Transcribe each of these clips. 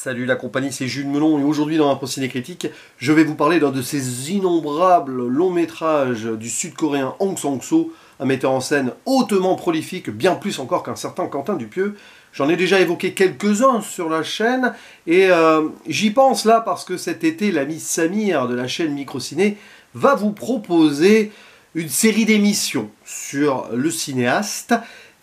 Salut la compagnie, c'est Jules Melon et aujourd'hui dans un ciné critique, je vais vous parler d'un de ces innombrables longs métrages du sud-coréen Hong Sang-soo, un metteur en scène hautement prolifique, bien plus encore qu'un certain Quentin Dupieux. J'en ai déjà évoqué quelques-uns sur la chaîne et j'y pense là parce que cet été, l'ami Samir de la chaîne Microciné va vous proposer une série d'émissions sur le cinéaste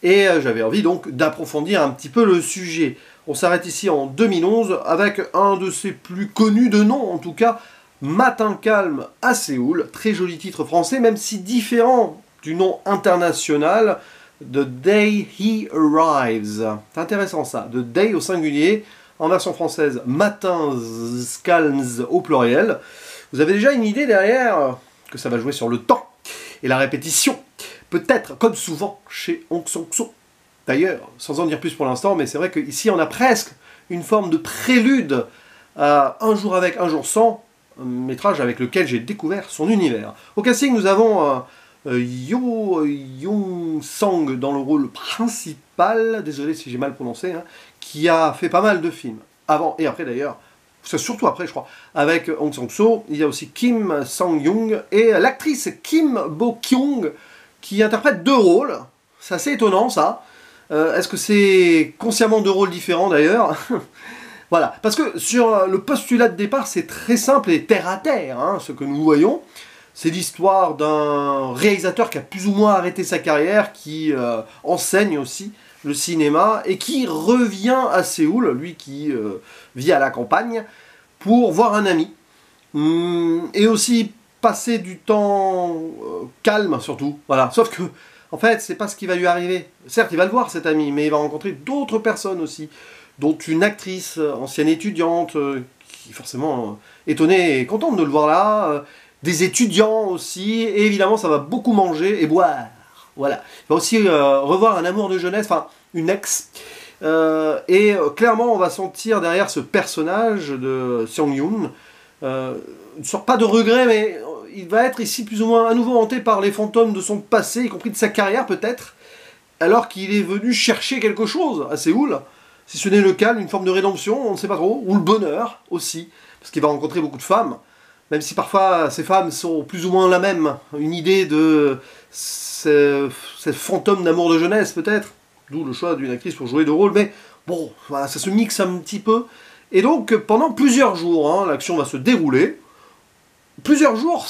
et j'avais envie donc d'approfondir un petit peu le sujet. On s'arrête ici en 2011 avec un de ses plus connus de nom, en tout cas, Matin calme à Séoul. Très joli titre français, même si différent du nom international, The Day He Arrives. C'est intéressant ça, The Day au singulier, en version française, Matins calmes au pluriel. Vous avez déjà une idée derrière que ça va jouer sur le temps et la répétition. Peut-être, comme souvent, chez Hong Sang-soo. D'ailleurs, sans en dire plus pour l'instant, mais c'est vrai qu'ici on a presque une forme de prélude à Un jour avec, un jour sans, un métrage avec lequel j'ai découvert son univers. Au casting, nous avons Yoo Young-sang dans le rôle principal, désolé si j'ai mal prononcé, hein, qui a fait pas mal de films, avant et après d'ailleurs, surtout après je crois, avec Hong Sang-soo. Il y a aussi Kim Sang-young et l'actrice Kim Bo-kyung qui interprète deux rôles. C'est assez étonnant ça. Est-ce que c'est consciemment deux rôles différents d'ailleurs? Voilà, parce que sur le postulat de départ, c'est très simple et terre à terre, hein, ce que nous voyons. C'est l'histoire d'un réalisateur qui a plus ou moins arrêté sa carrière, qui enseigne aussi le cinéma, et qui revient à Séoul, lui qui vit à la campagne, pour voir un ami. Et aussi passer du temps calme, surtout. Voilà, sauf que en fait, c'est pas ce qui va lui arriver. Certes, il va le voir, cet ami, mais il va rencontrer d'autres personnes aussi, dont une actrice, ancienne étudiante, qui est forcément étonnée et contente de le voir là, des étudiants aussi, et évidemment, ça va beaucoup manger et boire. Voilà. Il va aussi revoir un amour de jeunesse, enfin, une ex. Clairement, on va sentir derrière ce personnage de Seong-yoon, une sorte, pas de regret, mais il va être ici plus ou moins à nouveau hanté par les fantômes de son passé, y compris de sa carrière peut-être, alors qu'il est venu chercher quelque chose à Séoul, si ce n'est le calme, une forme de rédemption, on ne sait pas trop, ou le bonheur aussi, parce qu'il va rencontrer beaucoup de femmes, même si parfois ces femmes sont plus ou moins la même, une idée de ces fantômes d'amour de jeunesse peut-être, d'où le choix d'une actrice pour jouer deux rôles, mais bon, voilà, ça se mixe un petit peu, et donc pendant plusieurs jours, hein, l'action va se dérouler. Plusieurs jours,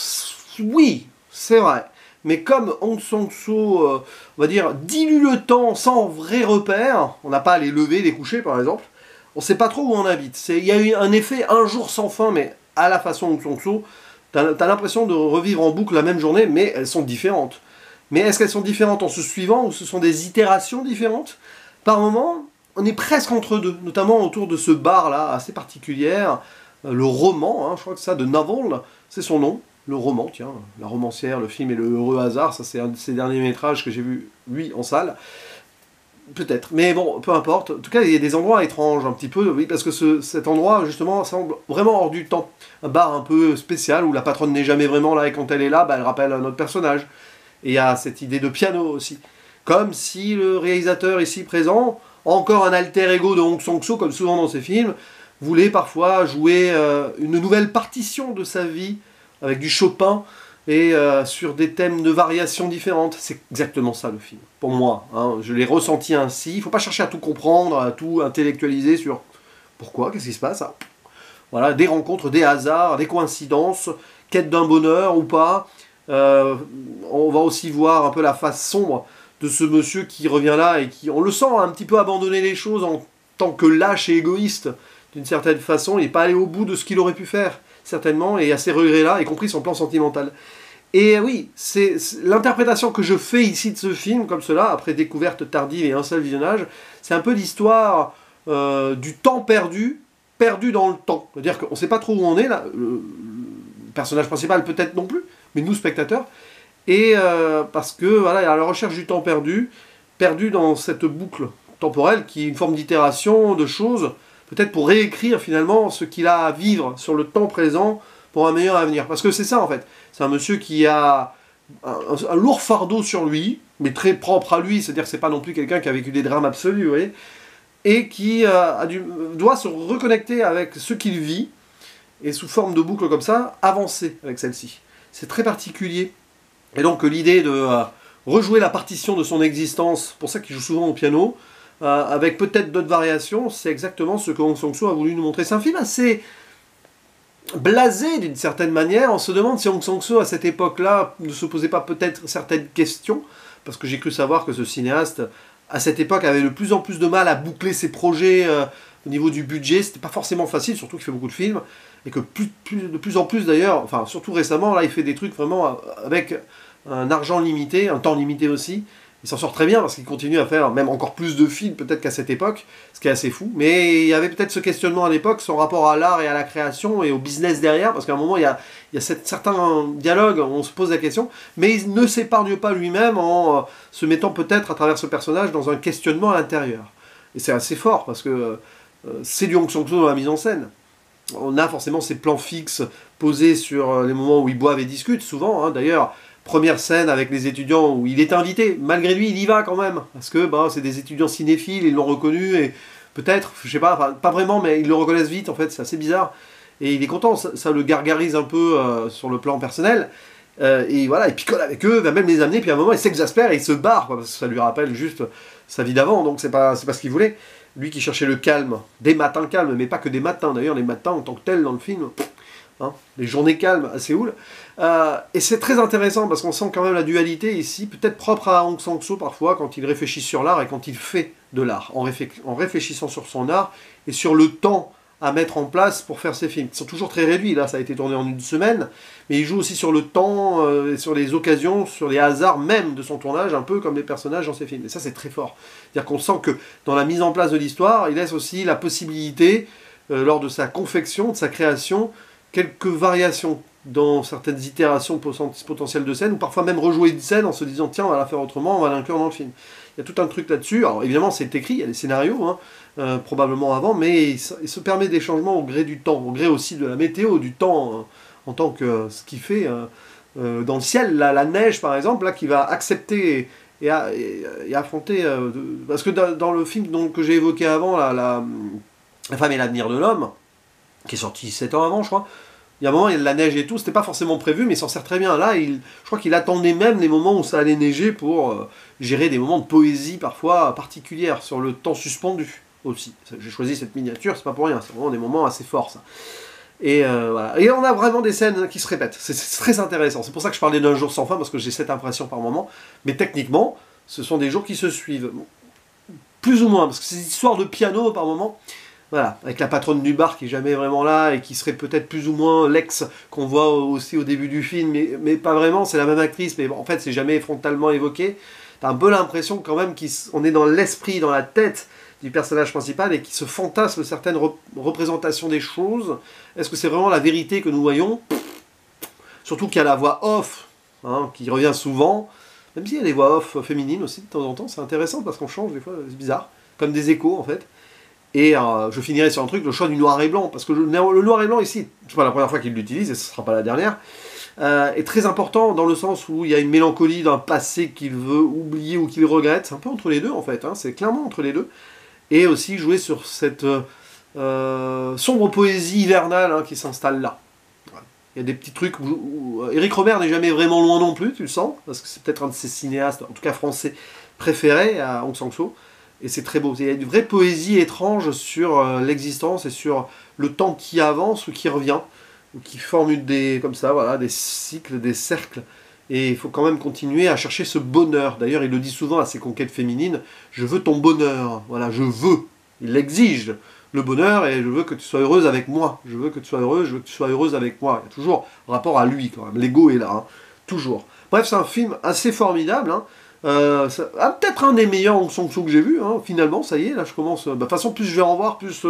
oui, c'est vrai. Mais comme Hong Sang-soo, on va dire, dilue le temps sans vrai repère, on n'a pas à les lever, les coucher par exemple, on ne sait pas trop où on habite. Il y a eu un effet un jour sans fin, mais à la façon Hong Sang-soo, t'as l'impression de revivre en boucle la même journée, mais elles sont différentes. Mais est-ce qu'elles sont différentes en se suivant, ou ce sont des itérations différentes? Par moment, on est presque entre deux, notamment autour de ce bar-là, assez particulière, le roman, hein, je crois que ça, de Novel, c'est son nom, le roman, tiens, la romancière, le film et le heureux hasard, ça c'est un de ses derniers métrages que j'ai vu, lui, en salle. Peut-être, mais bon, peu importe. En tout cas, il y a des endroits étranges, un petit peu, oui, parce que cet endroit, justement, semble vraiment hors du temps. Un bar un peu spécial, où la patronne n'est jamais vraiment là, et quand elle est là, bah, elle rappelle un autre personnage. Et il y a cette idée de piano aussi. Comme si le réalisateur ici présent, encore un alter ego de Hong Sang-soo, comme souvent dans ses films, voulait parfois jouer une nouvelle partition de sa vie avec du Chopin et sur des thèmes de variations différentes. C'est exactement ça le film, pour moi. Hein. Je l'ai ressenti ainsi. Il ne faut pas chercher à tout comprendre, à tout intellectualiser sur pourquoi, qu'est-ce qui se passe. Hein. Voilà, des rencontres, des hasards, des coïncidences, quête d'un bonheur ou pas. On va aussi voir un peu la face sombre de ce monsieur qui revient là et qui, on le sent, a un petit peu abandonné les choses en tant que lâche et égoïste. D'une certaine façon, il n'est pas allé au bout de ce qu'il aurait pu faire, certainement, et il y a ces regrets-là, y compris son plan sentimental. Et oui, c'est l'interprétation que je fais ici de ce film, comme cela, après découverte tardive et un seul visionnage, c'est un peu l'histoire du temps perdu, perdu dans le temps. C'est-à-dire qu'on ne sait pas trop où on est, là, le personnage principal peut-être non plus, mais nous, spectateurs, et parce que, voilà, il y a la recherche du temps perdu, perdu dans cette boucle temporelle, qui est une forme d'itération de choses, peut-être pour réécrire finalement ce qu'il a à vivre sur le temps présent pour un meilleur avenir. Parce que c'est ça en fait. C'est un monsieur qui a un lourd fardeau sur lui, mais très propre à lui, c'est-à-dire que c'est pas non plus quelqu'un qui a vécu des drames absolus, vous voyez. et qui doit se reconnecter avec ce qu'il vit, et sous forme de boucle comme ça, avancer avec celle-ci. C'est très particulier. Et donc l'idée de rejouer la partition de son existence, pour ça qu'il joue souvent au piano, avec peut-être d'autres variations, c'est exactement ce que Hong Sang-soo a voulu nous montrer. C'est un film assez blasé d'une certaine manière. On se demande si Hong Sang-soo à cette époque-là ne se posait pas peut-être certaines questions, parce que j'ai cru savoir que ce cinéaste, à cette époque, avait de plus en plus de mal à boucler ses projets au niveau du budget. C'était pas forcément facile, surtout qu'il fait beaucoup de films, et que de plus en plus d'ailleurs, enfin surtout récemment, là il fait des trucs vraiment avec un argent limité, un temps limité aussi. Il s'en sort très bien parce qu'il continue à faire même encore plus de films peut-être qu'à cette époque, ce qui est assez fou. Mais il y avait peut-être ce questionnement à l'époque, son rapport à l'art et à la création et au business derrière, parce qu'à un moment il y a certains dialogues où on se pose la question, mais il ne s'épargne pas lui-même en se mettant peut-être à travers ce personnage dans un questionnement à l'intérieur. Et c'est assez fort parce que c'est du Hong Sang-soo dans la mise en scène. On a forcément ces plans fixes posés sur les moments où ils boivent et discutent, souvent, hein. D'ailleurs, première scène avec les étudiants où il est invité, malgré lui il y va quand même, parce que c'est des étudiants cinéphiles, ils l'ont reconnu, et peut-être, je sais pas, enfin, pas vraiment, mais ils le reconnaissent vite en fait, c'est assez bizarre, et il est content, ça le gargarise un peu sur le plan personnel, et voilà, il picole avec eux, va même les amener, puis à un moment il s'exaspère et il se barre, quoi, parce que ça lui rappelle juste sa vie d'avant, donc c'est pas ce qu'il voulait. Lui qui cherchait le calme, des matins calmes, mais pas que des matins d'ailleurs, les matins en tant que tels dans le film, hein, les journées calmes à Séoul. Et c'est très intéressant parce qu'on sent quand même la dualité ici, peut-être propre à Hong Sang-soo parfois, quand il réfléchit sur l'art et quand il fait de l'art, en réfléchissant sur son art et sur le temps à mettre en place pour faire ses films. Ils sont toujours très réduits, là ça a été tourné en une semaine, mais il joue aussi sur le temps, sur les occasions, sur les hasards même de son tournage, un peu comme les personnages dans ses films. Et ça c'est très fort. C'est-à-dire qu'on sent que dans la mise en place de l'histoire, il laisse aussi la possibilité, lors de sa confection, de sa création, quelques variations dans certaines itérations potentielles de scène, ou parfois même rejouer une scène en se disant tiens on va la faire autrement, on va l'inclure dans le film. Il y a tout un truc là-dessus, alors évidemment c'est écrit, il y a des scénarios, hein, probablement avant, mais il se permet des changements au gré du temps, au gré aussi de la météo, du temps, en tant que ce qui fait dans le ciel, la neige par exemple, là qui va accepter et affronter, parce que dans le film donc, que j'ai évoqué avant, la femme et l'avenir de l'homme, qui est sorti 7 ans avant je crois, il y a un moment, il y a de la neige et tout, c'était pas forcément prévu, mais il s'en sert très bien. Là, je crois qu'il attendait même les moments où ça allait neiger pour gérer des moments de poésie parfois particulières, sur le temps suspendu aussi. J'ai choisi cette miniature, c'est pas pour rien, c'est vraiment des moments assez forts, ça. Et voilà. Et on a vraiment des scènes qui se répètent, c'est très intéressant. C'est pour ça que je parlais d'un jour sans fin, parce que j'ai cette impression par moment. Mais techniquement, ce sont des jours qui se suivent. Plus ou moins, parce que c'est des histoires de piano par moment. Voilà, avec la patronne du bar qui est jamais vraiment là et qui serait peut-être plus ou moins l'ex qu'on voit aussi au début du film, mais pas vraiment, c'est la même actrice, mais en fait c'est jamais frontalement évoqué. T'as un peu l'impression quand même qu'on est dans l'esprit, dans la tête du personnage principal et qui se fantasme certaines représentations des choses. Est-ce que c'est vraiment la vérité que nous voyons? Surtout qu'il y a la voix off, hein, qui revient souvent, même s'il y a des voix off féminines aussi de temps en temps, c'est intéressant parce qu'on change des fois, c'est bizarre, comme des échos en fait. Et je finirai sur un truc, le choix du noir et blanc, parce que le noir et blanc ici, c'est pas la première fois qu'il l'utilise, et ce sera pas la dernière, est très important dans le sens où il y a une mélancolie d'un passé qu'il veut oublier ou qu'il regrette, c'est un peu entre les deux en fait, hein, c'est clairement entre les deux, et aussi jouer sur cette sombre poésie hivernale qui s'installe là. Voilà. Il y a des petits trucs où Eric Rohmer n'est jamais vraiment loin non plus, tu le sens, parce que c'est peut-être un de ses cinéastes, en tout cas français, préférés à Hong Sang-soo. Et c'est très beau. Il y a une vraie poésie étrange sur l'existence et sur le temps qui avance ou qui revient, ou qui forme comme ça, voilà, des cycles, des cercles. Et il faut quand même continuer à chercher ce bonheur. D'ailleurs, il le dit souvent à ses conquêtes féminines, je veux ton bonheur. Voilà, je veux. Il l'exige, le bonheur, et je veux que tu sois heureuse avec moi. Je veux que tu sois heureuse, je veux que tu sois heureuse avec moi. Il y a toujours un rapport à lui, quand même. L'ego est là, hein, toujours. Bref, c'est un film assez formidable, hein. Peut-être un des meilleurs Hong Sang-soo que j'ai vu, hein, finalement, ça y est, là je commence... de toute façon, plus je vais en voir, plus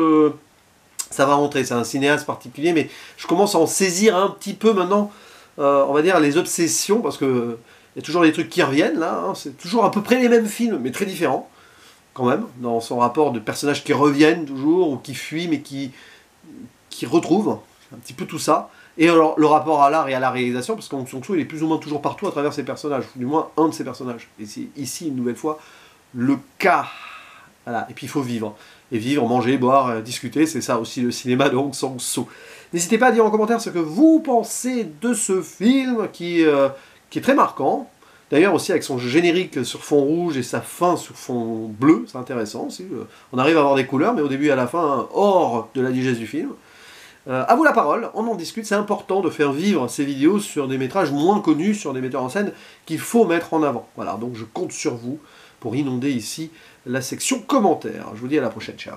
ça va rentrer. C'est un cinéaste particulier, mais je commence à en saisir un petit peu maintenant, on va dire, les obsessions, parce que il y a toujours des trucs qui reviennent, là, hein, c'est toujours à peu près les mêmes films, mais très différents, quand même, dans son rapport de personnages qui reviennent toujours, ou qui fuient, mais qui retrouvent, un petit peu tout ça. Et alors, le rapport à l'art et à la réalisation, parce qu'Hong Sang-soo, il est plus ou moins toujours partout à travers ses personnages, ou du moins un de ses personnages. Et c'est ici, une nouvelle fois, le cas. Voilà. Et puis il faut vivre. Et vivre, manger, boire, discuter, c'est ça aussi le cinéma de Hong Sang-soo. N'hésitez pas à dire en commentaire ce que vous pensez de ce film qui est très marquant. D'ailleurs aussi avec son générique sur fond rouge et sa fin sur fond bleu, c'est intéressant aussi. On arrive à avoir des couleurs, mais au début et à la fin, hors de la digeste du film. À vous la parole, on en discute, c'est important de faire vivre ces vidéos sur des métrages moins connus, sur des metteurs en scène qu'il faut mettre en avant. Voilà, donc je compte sur vous pour inonder ici la section commentaires. Je vous dis à la prochaine, ciao.